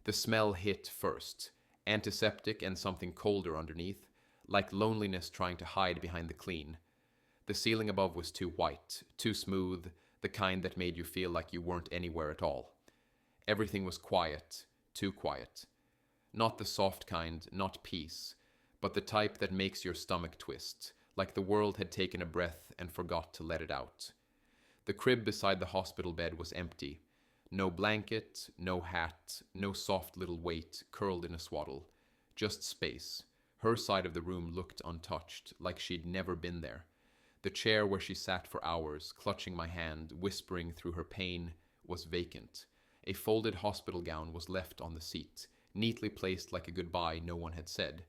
The smell hit first, antiseptic and something colder underneath, like loneliness trying to hide behind the clean. The ceiling above was too white, too smooth, the kind that made you feel like you weren't anywhere at all. Everything was quiet, too quiet. Not the soft kind, not peace, but the type that makes your stomach twist, like the world had taken a breath and forgot to let it out. The crib beside the hospital bed was empty. No blanket, no hat, no soft little weight curled in a swaddle. Just space. Her side of the room looked untouched, like she'd never been there. The chair where she sat for hours, clutching my hand, whispering through her pain, was vacant. A folded hospital gown was left on the seat, neatly placed like a goodbye no one had said.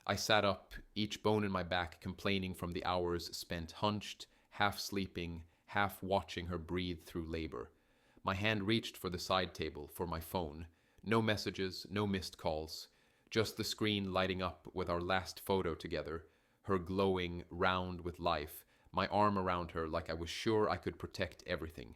I sat up, each bone in my back complaining from the hours spent hunched, half sleeping, half watching her breathe through labor. My hand reached for the side table, for my phone. No messages, no missed calls. Just the screen lighting up with our last photo together, her glowing, round with life, my arm around her like I was sure I could protect everything.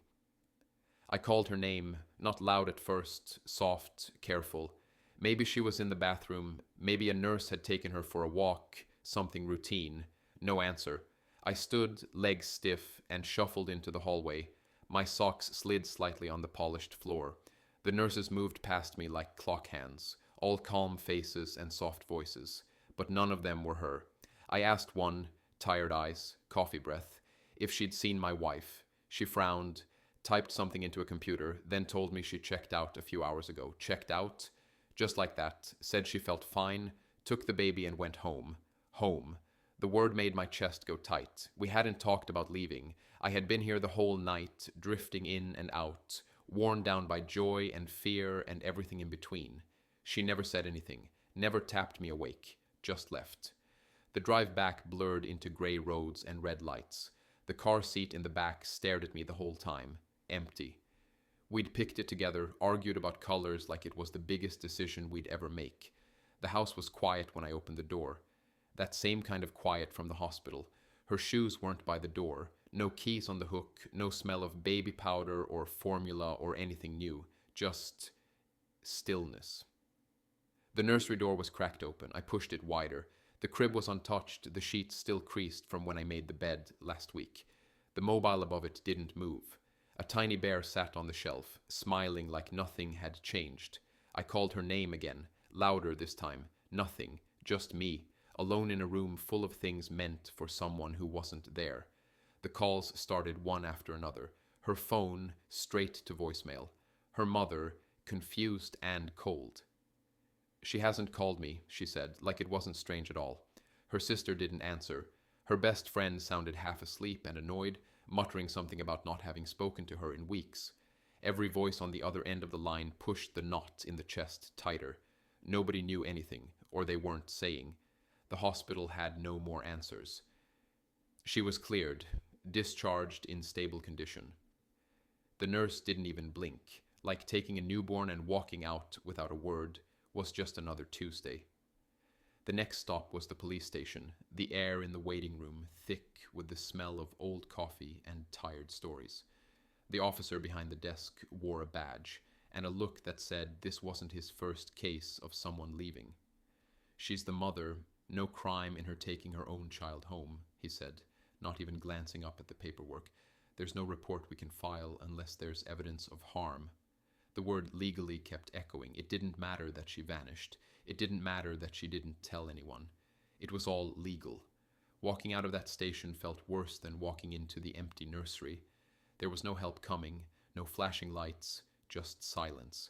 I called her name, not loud at first, soft, careful. Maybe she was in the bathroom, maybe a nurse had taken her for a walk, something routine. No answer. I stood, legs stiff, and shuffled into the hallway. My socks slid slightly on the polished floor. The nurses moved past me like clock hands, all calm faces and soft voices, but none of them were her. I asked one, tired eyes, coffee breath, if she'd seen my wife. She frowned, typed something into a computer, then told me she checked out a few hours ago. Checked out? Just like that, said she felt fine, took the baby and went home. Home. The word made my chest go tight. We hadn't talked about leaving. I had been here the whole night, drifting in and out, worn down by joy and fear and everything in between. She never said anything, never tapped me awake, just left. The drive back blurred into gray roads and red lights. The car seat in the back stared at me the whole time, empty. We'd picked it together, argued about colors like it was the biggest decision we'd ever make. The house was quiet when I opened the door. That same kind of quiet from the hospital. Her shoes weren't by the door, no keys on the hook, no smell of baby powder or formula or anything new, just stillness. The nursery door was cracked open. I pushed it wider. The crib was untouched, the sheets still creased from when I made the bed last week. The mobile above it didn't move. A tiny bear sat on the shelf, smiling like nothing had changed. I called her name again, louder this time. Nothing, just me, alone in a room full of things meant for someone who wasn't there. The calls started one after another. Her phone, straight to voicemail. Her mother, confused and cold. She hasn't called me, she said, like it wasn't strange at all. Her sister didn't answer. Her best friend sounded half asleep and annoyed, muttering something about not having spoken to her in weeks. Every voice on the other end of the line pushed the knot in the chest tighter. Nobody knew anything, or they weren't saying. The hospital had no more answers. She was cleared, discharged in stable condition. The nurse didn't even blink, like taking a newborn and walking out without a word was just another Tuesday. The next stop was the police station, the air in the waiting room thick with the smell of old coffee and tired stories. The officer behind the desk wore a badge and a look that said this wasn't his first case of someone leaving. She's the mother, no crime in her taking her own child home, he said, not even glancing up at the paperwork. There's no report we can file unless there's evidence of harm. The word legally kept echoing. It didn't matter that she vanished. It didn't matter that she didn't tell anyone. It was all legal. Walking out of that station felt worse than walking into the empty nursery. There was no help coming, no flashing lights, just silence.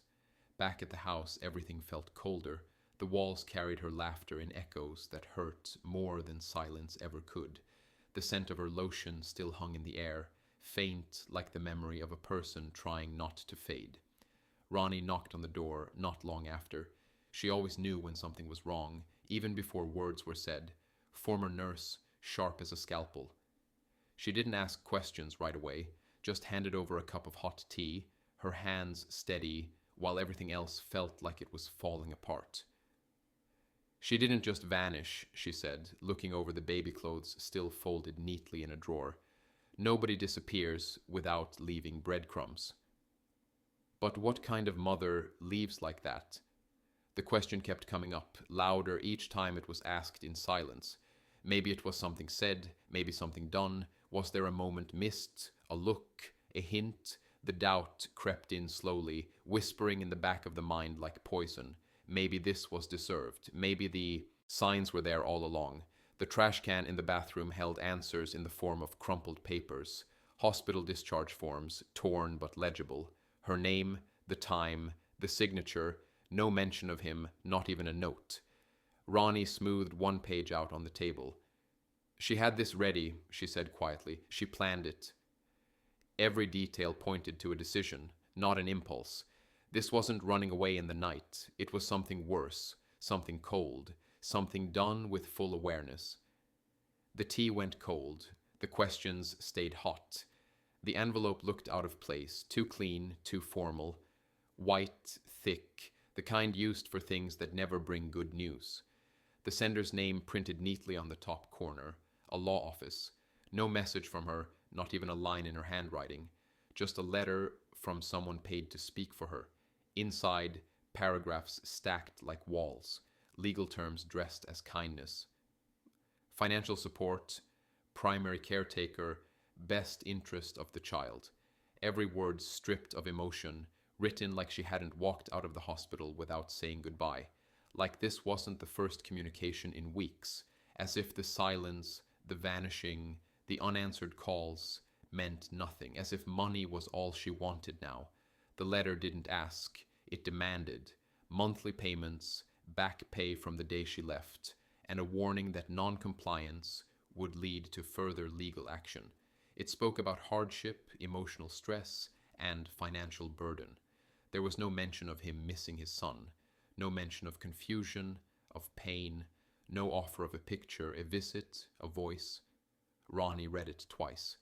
Back at the house, everything felt colder. The walls carried her laughter in echoes that hurt more than silence ever could. The scent of her lotion still hung in the air, faint like the memory of a person trying not to fade. Ronnie knocked on the door not long after. She always knew when something was wrong, even before words were said. Former nurse, sharp as a scalpel. She didn't ask questions right away, just handed over a cup of hot tea, her hands steady, while everything else felt like it was falling apart. She didn't just vanish, she said, looking over the baby clothes still folded neatly in a drawer. Nobody disappears without leaving breadcrumbs. But what kind of mother leaves like that, The question kept coming up, louder each time it was asked in silence. Maybe it was something said, maybe something done. Was there a moment missed, a look, a hint? The doubt crept in slowly, whispering in the back of the mind like poison. Maybe this was deserved. Maybe the signs were there all along. The trash can in the bathroom held answers in the form of crumpled papers, hospital discharge forms, torn but legible. Her name, the time, the signature, no mention of him, not even a note. Ronnie smoothed one page out on the table. She had this ready, she said quietly. She planned it. Every detail pointed to a decision, not an impulse. This wasn't running away in the night. It was something worse, something cold, something done with full awareness. The tea went cold. The questions stayed hot. The envelope looked out of place, too clean, too formal. White, thick, the kind used for things that never bring good news. The sender's name printed neatly on the top corner. A law office. No message from her, not even a line in her handwriting. Just a letter from someone paid to speak for her. Inside, paragraphs stacked like walls. Legal terms dressed as kindness. Financial support, primary caretaker, best interest of the child. Every word stripped of emotion, written like she hadn't walked out of the hospital without saying goodbye. Like this wasn't the first communication in weeks. As if the silence, the vanishing, the unanswered calls meant nothing. As if money was all she wanted now. The letter didn't ask, it demanded. Monthly payments, back pay from the day she left, and a warning that non-compliance would lead to further legal action. It spoke about hardship, emotional stress, and financial burden. There was no mention of him missing his son, no mention of confusion, of pain, no offer of a picture, a visit, a voice. Ronnie read it twice.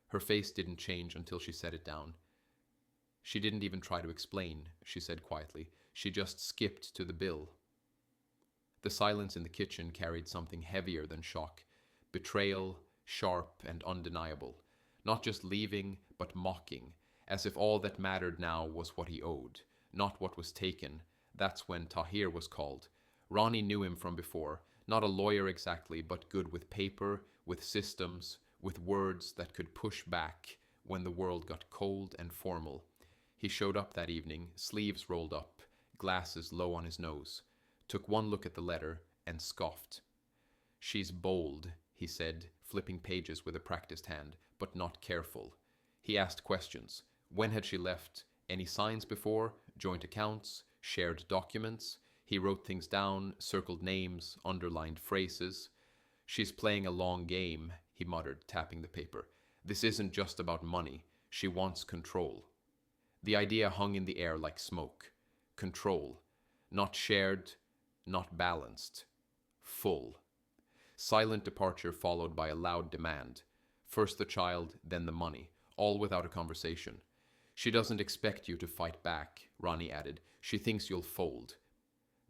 Her face didn't change until she set it down. She didn't even try to explain, she said quietly. She just skipped to the bill. The silence in the kitchen carried something heavier than shock. Betrayal, sharp and undeniable. Not just leaving, but mocking, as if all that mattered now was what he owed, not what was taken. That's when Tahir was called. Ronnie knew him from before, not a lawyer exactly, but good with paper, with systems, with words that could push back when the world got cold and formal. He showed up that evening, sleeves rolled up, glasses low on his nose, took one look at the letter and scoffed. "She's bold," he said, flipping pages with a practiced hand, but not careful. He asked questions. When had she left? Any signs before? Joint accounts? Shared documents? He wrote things down, circled names, underlined phrases. "She's playing a long game," he muttered, tapping the paper. "This isn't just about money. She wants control." The idea hung in the air like smoke. Control. Not shared, not balanced. Full. Silent departure followed by a loud demand. First the child, then the money, all without a conversation. "She doesn't expect you to fight back," Ronnie added. "She thinks you'll fold."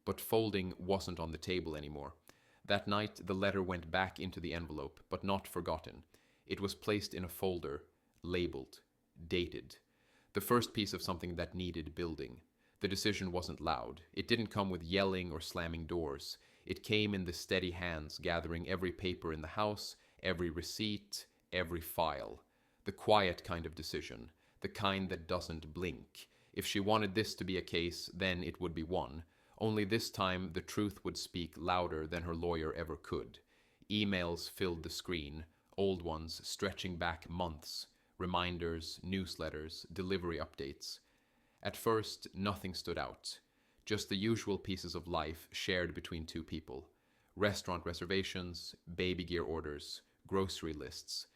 But folding wasn't on the table anymore. That night, the letter went back into the envelope, but not forgotten. It was placed in a folder, labeled, dated. The first piece of something that needed building. The decision wasn't loud. It didn't come with yelling or slamming doors. It came in the steady hands, gathering every paper in the house, every receipt, every file. The quiet kind of decision, the kind that doesn't blink. If she wanted this to be a case, then it would be one. Only this time, the truth would speak louder than her lawyer ever could. Emails filled the screen, old ones stretching back months, reminders, newsletters, delivery updates. At first, nothing stood out. Just the usual pieces of life shared between two people. Restaurant reservations, baby gear orders, grocery lists.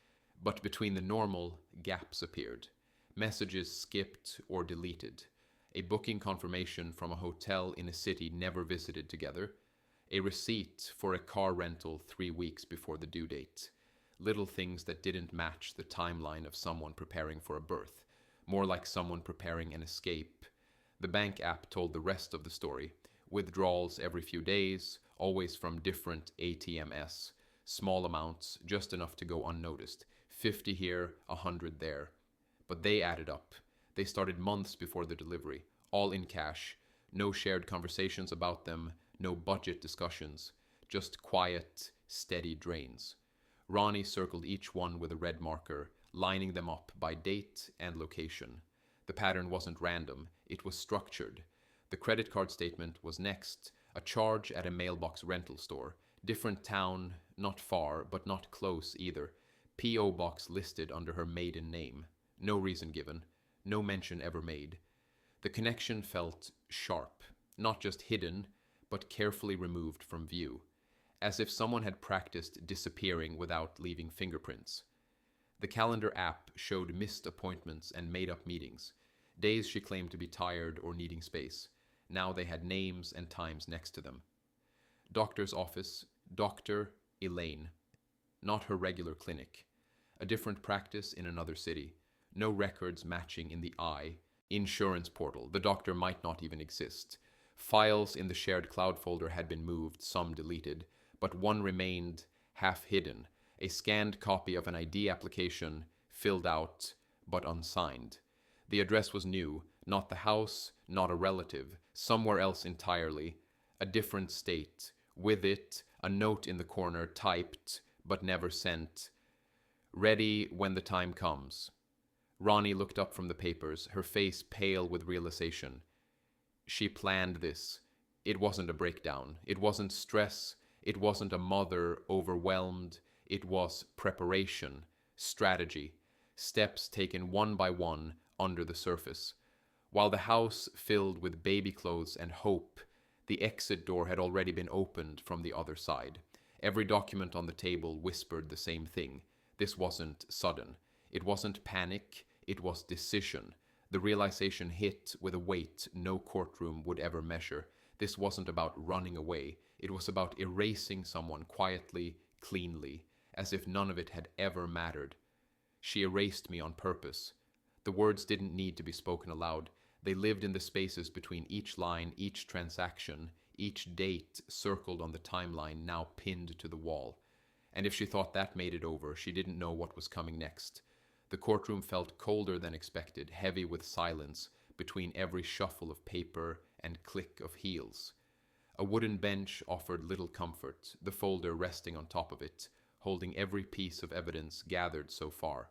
But between the normal, gaps appeared. Messages skipped or deleted. A booking confirmation from a hotel in a city never visited together. A receipt for a car rental 3 weeks before the due date. Little things that didn't match the timeline of someone preparing for a birth. More like someone preparing an escape. The bank app told the rest of the story. Withdrawals every few days, always from different ATMs. Small amounts, just enough to go unnoticed. 50 here, 100 there. But they added up. They started months before the delivery, all in cash. No shared conversations about them, no budget discussions, just quiet, steady drains. Ronnie circled each one with a red marker, lining them up by date and location. The pattern wasn't random, it was structured. The credit card statement was next, a charge at a mailbox rental store. Different town, not far, but not close either. P.O. box listed under her maiden name. No reason given. No mention ever made. The connection felt sharp, not just hidden, but carefully removed from view, as if someone had practiced disappearing without leaving fingerprints. The calendar app showed missed appointments and made-up meetings, days she claimed to be tired or needing space. Now they had names and times next to them. Doctor's office, Dr. Elaine. Not her regular clinic. A different practice in another city. No records matching in the eye. Insurance portal. The doctor might not even exist. Files in the shared cloud folder had been moved, some deleted, but one remained half hidden, a scanned copy of an ID application, filled out but unsigned. The address was new, not the house, not a relative, somewhere else entirely, a different state. With it, a note in the corner typed but never sent. Ready when the time comes. Ronnie looked up from the papers, her face pale with realization. She planned this. It wasn't a breakdown. It wasn't stress. It wasn't a mother overwhelmed. It was preparation, strategy, steps taken one by one under the surface. While the house filled with baby clothes and hope, the exit door had already been opened from the other side. Every document on the table whispered the same thing. This wasn't sudden. It wasn't panic. It was decision. The realization hit with a weight no courtroom would ever measure. This wasn't about running away. It was about erasing someone quietly, cleanly, as if none of it had ever mattered. She erased me on purpose. The words didn't need to be spoken aloud. They lived in the spaces between each line, each transaction, each date circled on the timeline now pinned to the wall. And if she thought that made it over, she didn't know what was coming next. The courtroom felt colder than expected, heavy with silence between every shuffle of paper and click of heels. A wooden bench offered little comfort, the folder resting on top of it, holding every piece of evidence gathered so far.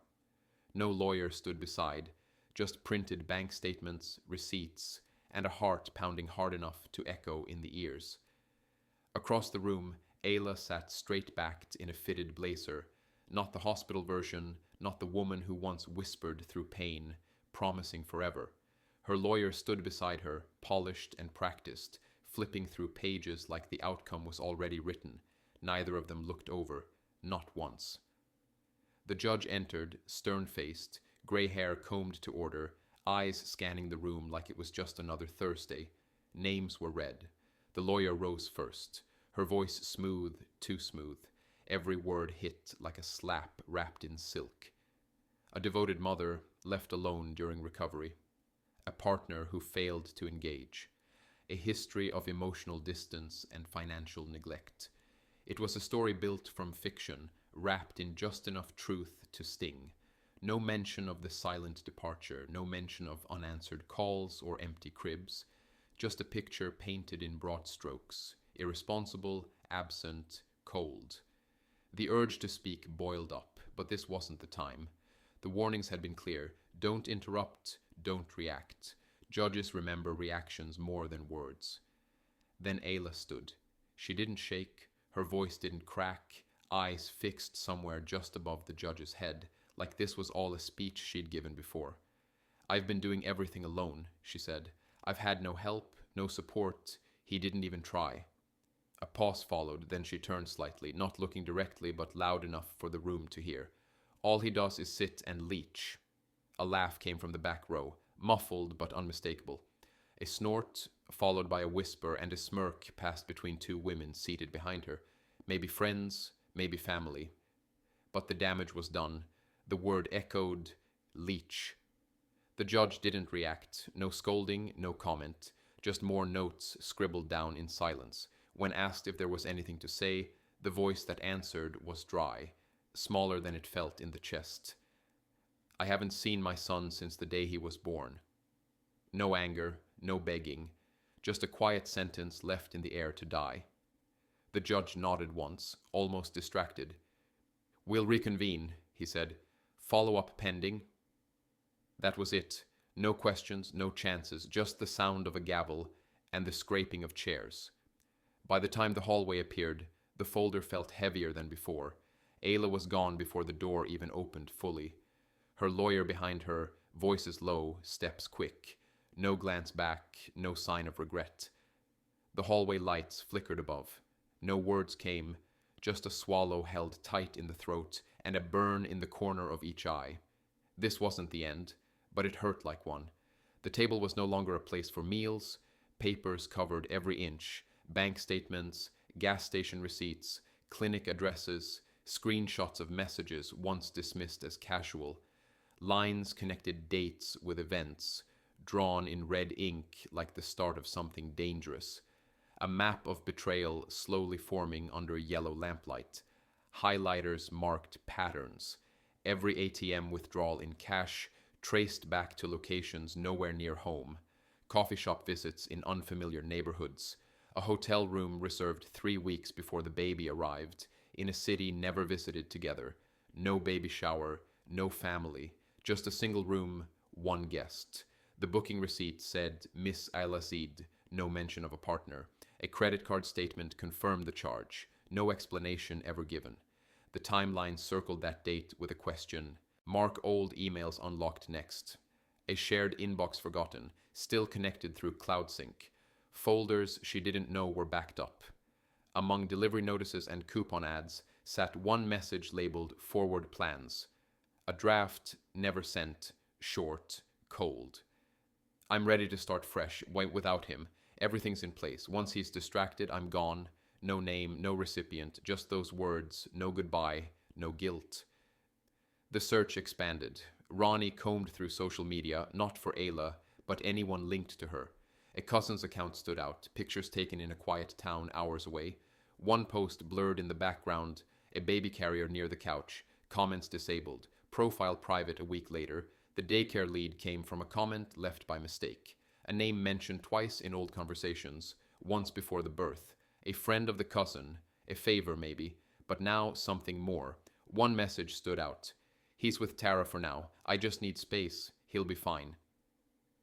No lawyer stood beside, just printed bank statements, receipts, and a heart pounding hard enough to echo in the ears. Across the room, Ayla sat straight-backed in a fitted blazer, not the hospital version, not the woman who once whispered through pain, promising forever. Her lawyer stood beside her, polished and practiced, flipping through pages like the outcome was already written. Neither of them looked over, not once. The judge entered, stern-faced, gray hair combed to order, eyes scanning the room like it was just another Thursday. Names were read. The lawyer rose first, her voice smooth, too smooth. Every word hit like a slap wrapped in silk. A devoted mother left alone during recovery. A partner who failed to engage. A history of emotional distance and financial neglect. It was a story built from fiction, wrapped in just enough truth to sting. No mention of the silent departure, no mention of unanswered calls or empty cribs. Just a picture painted in broad strokes. Irresponsible, absent, cold. The urge to speak boiled up, but this wasn't the time. The warnings had been clear. Don't interrupt, don't react. Judges remember reactions more than words. Then Ayla stood. She didn't shake, her voice didn't crack, eyes fixed somewhere just above the judge's head, like this was all a speech she'd given before. I've been doing everything alone, she said. I've had no help, no support. He didn't even try. A pause followed, then she turned slightly, not looking directly but loud enough for the room to hear. All he does is sit and leech. A laugh came from the back row, muffled but unmistakable. A snort, followed by a whisper, and a smirk passed between two women seated behind her. Maybe friends, maybe family. But the damage was done. The word echoed, leech. The judge didn't react. No scolding, no comment. Just more notes scribbled down in silence. When asked if there was anything to say, the voice that answered was dry, smaller than it felt in the chest. I haven't seen my son since the day he was born. No anger, no begging, just a quiet sentence left in the air to die. The judge nodded once, almost distracted. "We'll reconvene," he said. "Follow-up pending." That was it. No questions, no chances, just the sound of a gavel and the scraping of chairs. By the time the hallway appeared, the folder felt heavier than before. Ayla was gone before the door even opened fully. Her lawyer behind her, voices low, steps quick. No glance back, no sign of regret. The hallway lights flickered above. No words came, just a swallow held tight in the throat and a burn in the corner of each eye. This wasn't the end, but it hurt like one. The table was no longer a place for meals. Papers covered every inch. Bank statements, gas station receipts, clinic addresses, screenshots of messages once dismissed as casual. Lines connected dates with events, drawn in red ink like the start of something dangerous. A map of betrayal slowly forming under yellow lamplight. Highlighters marked patterns. Every ATM withdrawal in cash traced back to locations nowhere near home. Coffee shop visits in unfamiliar neighborhoods. A hotel room reserved 3 weeks before the baby arrived, in a city never visited together. No baby shower, no family, just a single room, one guest. The booking receipt said Miss Al-Asid, no mention of a partner. A credit card statement confirmed the charge, no explanation ever given. The timeline circled that date with a question. Mark old emails unlocked next. A shared inbox forgotten, still connected through CloudSync. Folders she didn't know were backed up. Among delivery notices and coupon ads sat one message labeled Forward Plans. A draft, never sent, short, cold. "I'm ready to start fresh, without him. Everything's in place. Once he's distracted, I'm gone. No name, no recipient, just those words, no goodbye, no guilt." The search expanded. Ronnie combed through social media, not for Ayla, but anyone linked to her. A cousin's account stood out, pictures taken in a quiet town hours away. One post blurred in the background, a baby carrier near the couch, comments disabled, profile private a week later. The daycare lead came from a comment left by mistake. A name mentioned twice in old conversations, once before the birth. A friend of the cousin, a favor maybe, but now something more. One message stood out. "He's with Tara for now. I just need space. He'll be fine."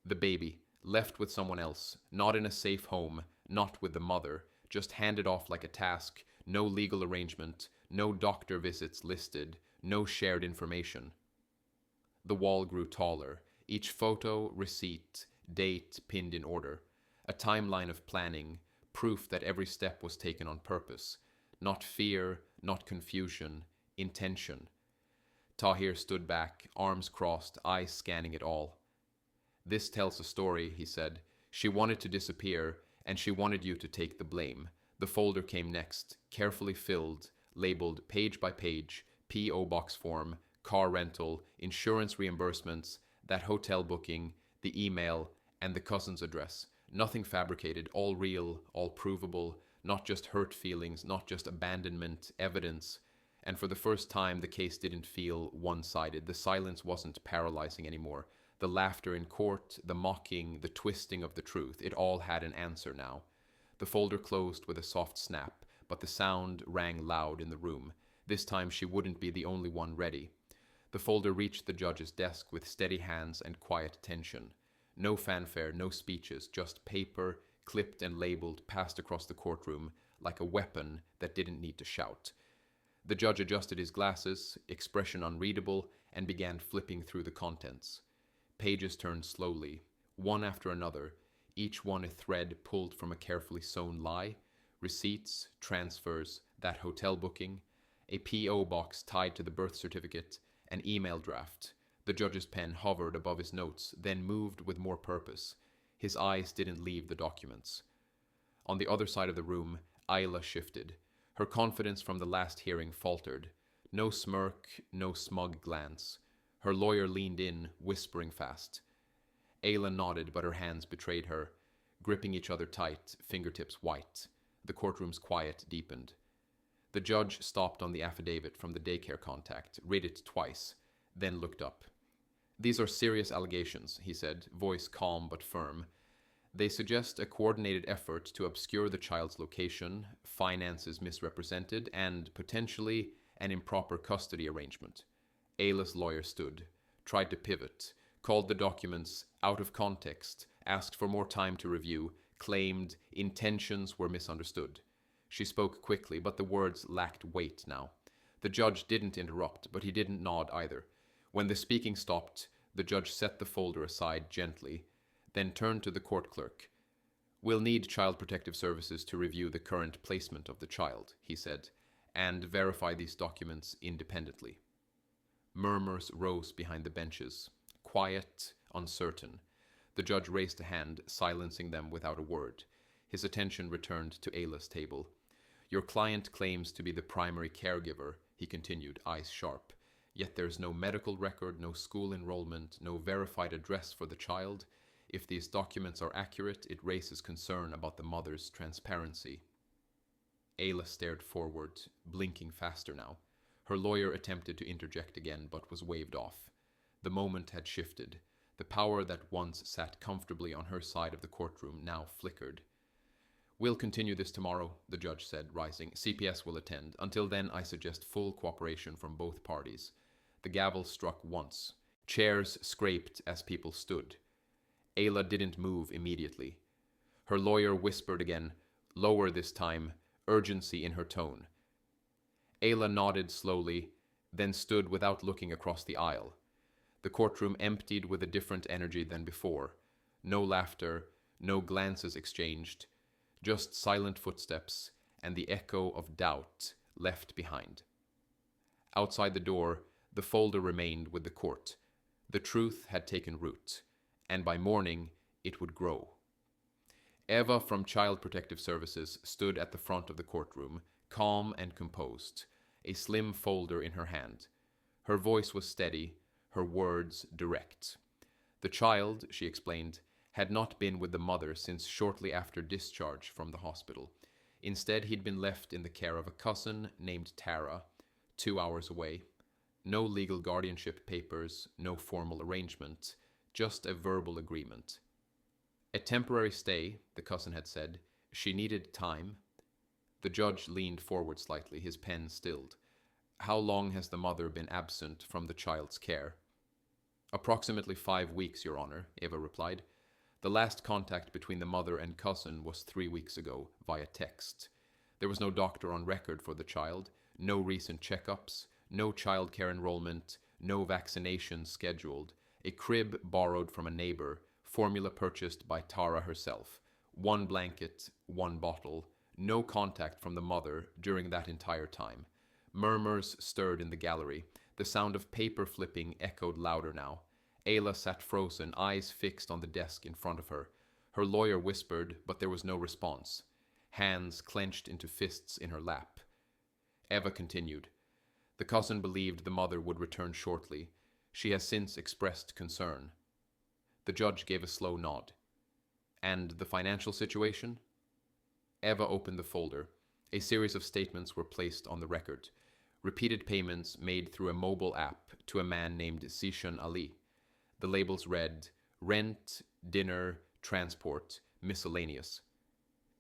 The baby, left with someone else, not in a safe home, not with the mother, just handed off like a task, no legal arrangement, no doctor visits listed, no shared information. The wall grew taller, each photo, receipt, date pinned in order. A timeline of planning, proof that every step was taken on purpose. Not fear, not confusion, intention. Tahir stood back, arms crossed, eyes scanning it all. "This tells a story," he said. "She wanted to disappear, and she wanted you to take the blame." The folder came next, carefully filled, labeled page by page, P.O. box form, car rental, insurance reimbursements, that hotel booking, the email, and the cousin's address. Nothing fabricated, all real, all provable, not just hurt feelings, not just abandonment, evidence. And for the first time, the case didn't feel one-sided. The silence wasn't paralyzing anymore. The laughter in court, the mocking, the twisting of the truth, it all had an answer now. The folder closed with a soft snap, but the sound rang loud in the room. This time she wouldn't be the only one ready. The folder reached the judge's desk with steady hands and quiet tension. No fanfare, no speeches, just paper, clipped and labeled, passed across the courtroom like a weapon that didn't need to shout. The judge adjusted his glasses, expression unreadable, and began flipping through the contents. Pages turned slowly, one after another, each one a thread pulled from a carefully sewn lie. Receipts, transfers, that hotel booking, a P.O. box tied to the birth certificate, an email draft. The judge's pen hovered above his notes, then moved with more purpose. His eyes didn't leave the documents. On the other side of the room, Ayla shifted. Her confidence from the last hearing faltered. No smirk, no smug glance. Her lawyer leaned in, whispering fast. Ayla nodded, but her hands betrayed her, gripping each other tight, fingertips white. The courtroom's quiet deepened. The judge stopped on the affidavit from the daycare contact, read it twice, then looked up. "These are serious allegations," he said, voice calm but firm. They suggest a coordinated effort to obscure the child's location, finances misrepresented, and potentially an improper custody arrangement. Ayla's lawyer stood, tried to pivot, called the documents out of context, asked for more time to review, claimed intentions were misunderstood. She spoke quickly, but the words lacked weight now. The judge didn't interrupt, but he didn't nod either. When the speaking stopped, the judge set the folder aside gently, then turned to the court clerk. "We'll need Child Protective Services to review the current placement of the child," he said, "and verify these documents independently." Murmurs rose behind the benches, quiet, uncertain. The judge raised a hand, silencing them without a word. His attention returned to Ayla's table. "Your client claims to be the primary caregiver," he continued, eyes sharp. "Yet there's no medical record, no school enrollment, no verified address for the child. If these documents are accurate, it raises concern about the mother's transparency." Ayla stared forward, blinking faster now. Her lawyer attempted to interject again, but was waved off. The moment had shifted. The power that once sat comfortably on her side of the courtroom now flickered. "We'll continue this tomorrow," the judge said, rising. "CPS will attend. Until then, I suggest full cooperation from both parties." The gavel struck once. Chairs scraped as people stood. Ayla didn't move immediately. Her lawyer whispered again, lower this time, urgency in her tone. Ayla nodded slowly, then stood without looking across the aisle. The courtroom emptied with a different energy than before. No laughter, no glances exchanged, just silent footsteps and the echo of doubt left behind. Outside the door, the folder remained with the court. The truth had taken root, and by morning it would grow. Eva from Child Protective Services stood at the front of the courtroom, calm and composed, a slim folder in her hand. Her voice was steady, her words direct. The child, she explained, had not been with the mother since shortly after discharge from the hospital. Instead, he'd been left in the care of a cousin named Tara, 2 hours away. No legal guardianship papers, no formal arrangement, just a verbal agreement. A temporary stay, the cousin had said. She needed time. The judge leaned forward slightly, his pen stilled. "How long has the mother been absent from the child's care?" "Approximately 5 weeks, Your Honor," Eva replied. "The last contact between the mother and cousin was 3 weeks ago, via text. There was no doctor on record for the child, no recent checkups, no child care enrollment, no vaccinations scheduled, a crib borrowed from a neighbor, formula purchased by Tara herself, 1 blanket, 1 bottle, no contact from the mother during that entire time." Murmurs stirred in the gallery. The sound of paper flipping echoed louder now. Ayla sat frozen, eyes fixed on the desk in front of her. Her lawyer whispered, but there was no response. Hands clenched into fists in her lap. Eva continued. "The cousin believed the mother would return shortly. She has since expressed concern." The judge gave a slow nod. "And the financial situation?" Eva opened the folder. A series of statements were placed on the record. Repeated payments made through a mobile app to a man named Zishan Ali. The labels read, rent, dinner, transport, miscellaneous.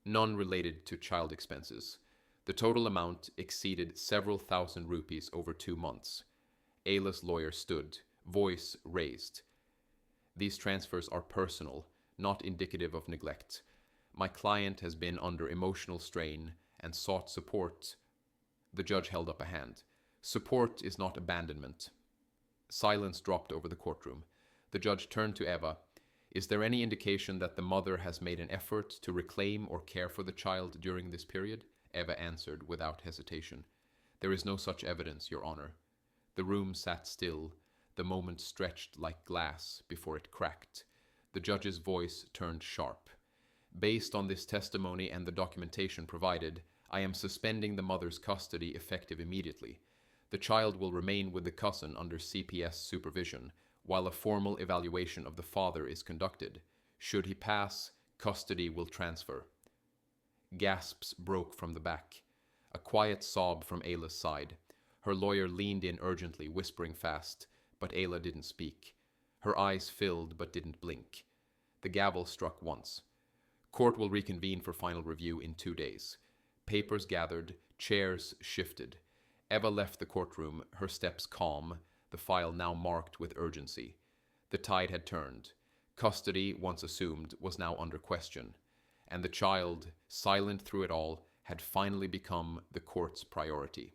None related to child expenses. The total amount exceeded several thousand rupees over 2 months. Ayla's lawyer stood, voice raised. "These transfers are personal, not indicative of neglect. My client has been under emotional strain and sought support." The judge held up a hand. "Support is not abandonment." Silence dropped over the courtroom. The judge turned to Eva. "Is there any indication that the mother has made an effort to reclaim or care for the child during this period?" Eva answered without hesitation. "There is no such evidence, Your Honor." The room sat still. The moment stretched like glass before it cracked. The judge's voice turned sharp. "Based on this testimony and the documentation provided, I am suspending the mother's custody effective immediately. The child will remain with the cousin under CPS supervision, while a formal evaluation of the father is conducted. Should he pass, custody will transfer." Gasps broke from the back. A quiet sob from Ayla's side. Her lawyer leaned in urgently, whispering fast, but Ayla didn't speak. Her eyes filled but didn't blink. The gavel struck once. Court will reconvene for final review in 2 days. Papers gathered, chairs shifted. Eva left the courtroom, her steps calm, the file now marked with urgency. The tide had turned. Custody, once assumed, was now under question. And the child, silent through it all, had finally become the court's priority.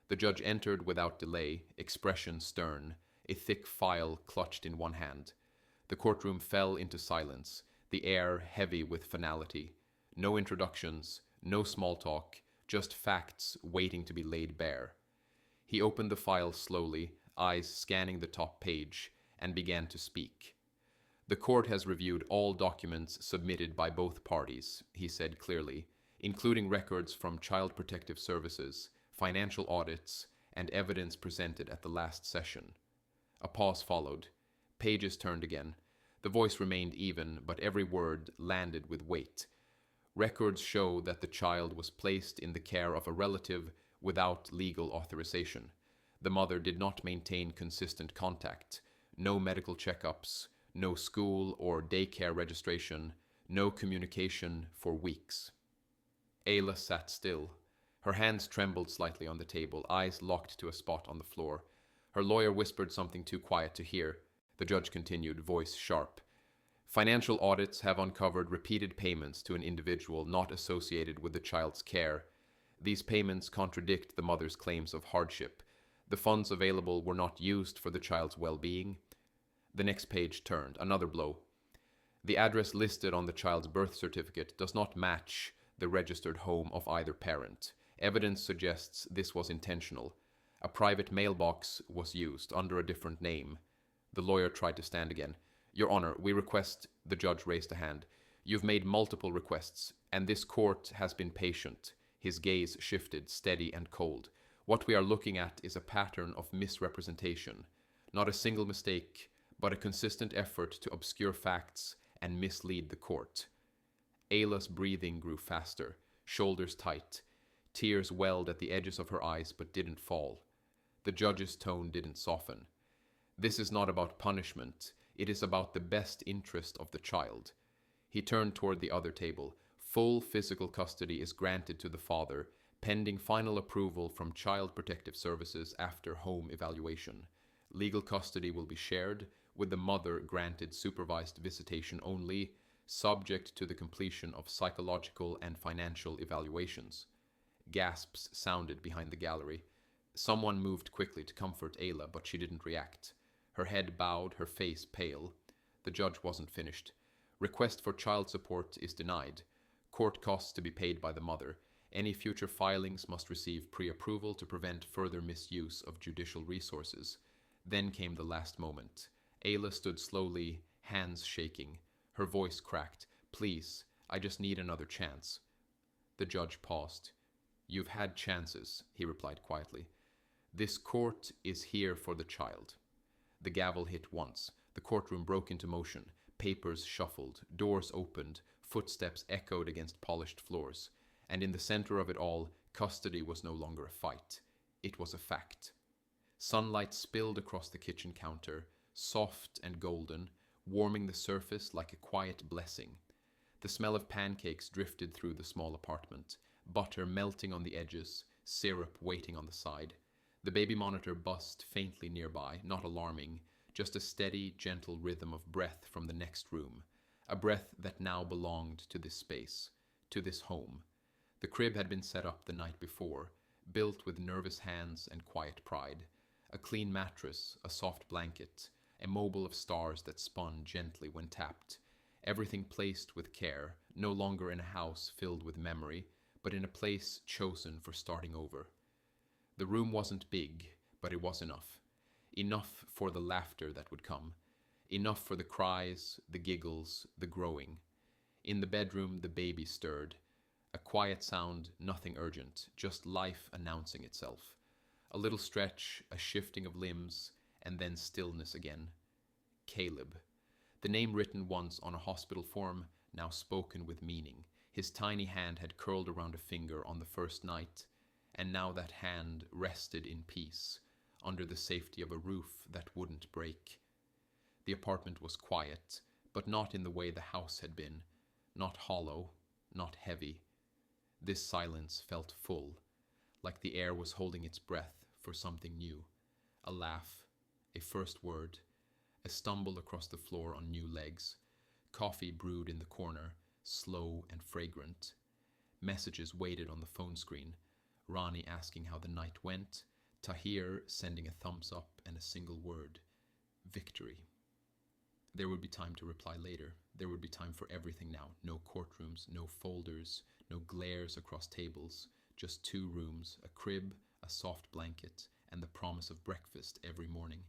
The judge entered without delay, expression stern, a thick file clutched in one hand. The courtroom fell into silence, the air heavy with finality. No introductions, no small talk, just facts waiting to be laid bare. He opened the file slowly, eyes scanning the top page, and began to speak. The court has reviewed all documents submitted by both parties, he said clearly, including records from Child Protective Services, financial audits, and evidence presented at the last session. A pause followed. Pages turned again. The voice remained even, but every word landed with weight. Records show that the child was placed in the care of a relative without legal authorization. The mother did not maintain consistent contact. No medical checkups, no school or daycare registration, no communication for weeks. Ayla sat still. Her hands trembled slightly on the table, eyes locked to a spot on the floor. Her lawyer whispered something too quiet to hear. The judge continued, voice sharp. Financial audits have uncovered repeated payments to an individual not associated with the child's care. These payments contradict the mother's claims of hardship. The funds available were not used for the child's well-being. The next page turned, another blow. The address listed on the child's birth certificate does not match the registered home of either parent. Evidence suggests this was intentional. A private mailbox was used under a different name. The lawyer tried to stand again. Your Honor, we request, the judge raised a hand. You've made multiple requests, and this court has been patient. His gaze shifted, steady and cold. What we are looking at is a pattern of misrepresentation. Not a single mistake, but a consistent effort to obscure facts and mislead the court. Ayla's breathing grew faster, shoulders tight. Tears welled at the edges of her eyes but didn't fall. The judge's tone didn't soften. This is not about punishment. It is about the best interest of the child. He turned toward the other table. Full physical custody is granted to the father, pending final approval from Child Protective Services after home evaluation. Legal custody will be shared, with the mother granted supervised visitation only, subject to the completion of psychological and financial evaluations. Gasps sounded behind the gallery. Someone moved quickly to comfort Ayla, but she didn't react. Her head bowed, her face pale. The judge wasn't finished. Request for child support is denied. Court costs to be paid by the mother. Any future filings must receive pre-approval to prevent further misuse of judicial resources. Then came the last moment. Ayla stood slowly, hands shaking. Her voice cracked. Please, I just need another chance. The judge paused. You've had chances, he replied quietly. This court is here for the child. The gavel hit once. The courtroom broke into motion. Papers shuffled. Doors opened. Footsteps echoed against polished floors. And in the center of it all, custody was no longer a fight. It was a fact. Sunlight spilled across the kitchen counter, soft and golden, warming the surface like a quiet blessing. The smell of pancakes drifted through the small apartment, butter melting on the edges, syrup waiting on the side. The baby monitor buzzed faintly nearby, not alarming, just a steady, gentle rhythm of breath from the next room, a breath that now belonged to this space, to this home. The crib had been set up the night before, built with nervous hands and quiet pride. A clean mattress, a soft blanket, a mobile of stars that spun gently when tapped. Everything placed with care, no longer in a house filled with memory, but in a place chosen for starting over. The room wasn't big, but it was enough. Enough for the laughter that would come. Enough for the cries, the giggles, the growing. In the bedroom, the baby stirred. A quiet sound, nothing urgent, just life announcing itself. A little stretch, a shifting of limbs, and then stillness again. Caleb. The name written once on a hospital form, now spoken with meaning. His tiny hand had curled around a finger on the first night, and now that hand rested in peace, under the safety of a roof that wouldn't break. The apartment was quiet, but not in the way the house had been. not hollow, not heavy. This silence felt full, like the air was holding its breath for something new. A laugh, a first word, a stumble across the floor on new legs, coffee brewed in the corner, slow and fragrant. Messages waited on the phone screen, Rani asking how the night went, Tahir sending a thumbs up and a single word, victory. There would be time to reply later. There would be time for everything now. No courtrooms, no folders, no glares across tables, just 2 rooms, a crib, a soft blanket, and the promise of breakfast every morning.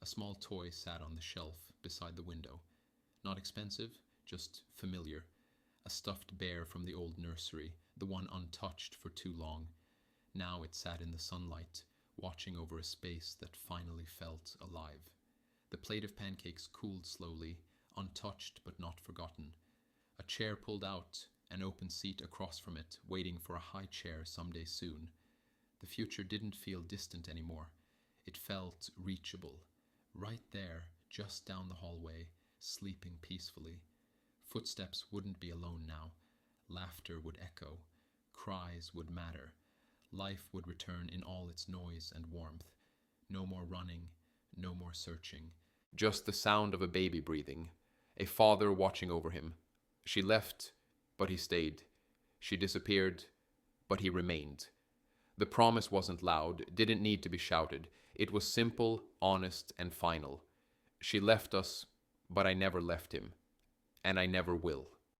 A small toy sat on the shelf beside the window. Not expensive, just familiar. A stuffed bear from the old nursery, the one untouched for too long. Now it sat in the sunlight, watching over a space that finally felt alive. The plate of pancakes cooled slowly, untouched but not forgotten. A chair pulled out, an open seat across from it, waiting for a high chair someday soon. The future didn't feel distant anymore. It felt reachable. Right there, just down the hallway, sleeping peacefully. Footsteps wouldn't be alone now. Laughter would echo. Cries would matter. Life would return in all its noise and warmth. No more running, no more searching. Just the sound of a baby breathing, a father watching over him. She left, but he stayed. She disappeared, but he remained. The promise wasn't loud, didn't need to be shouted. It was simple, honest, and final. She left us, but I never left him, and I never will.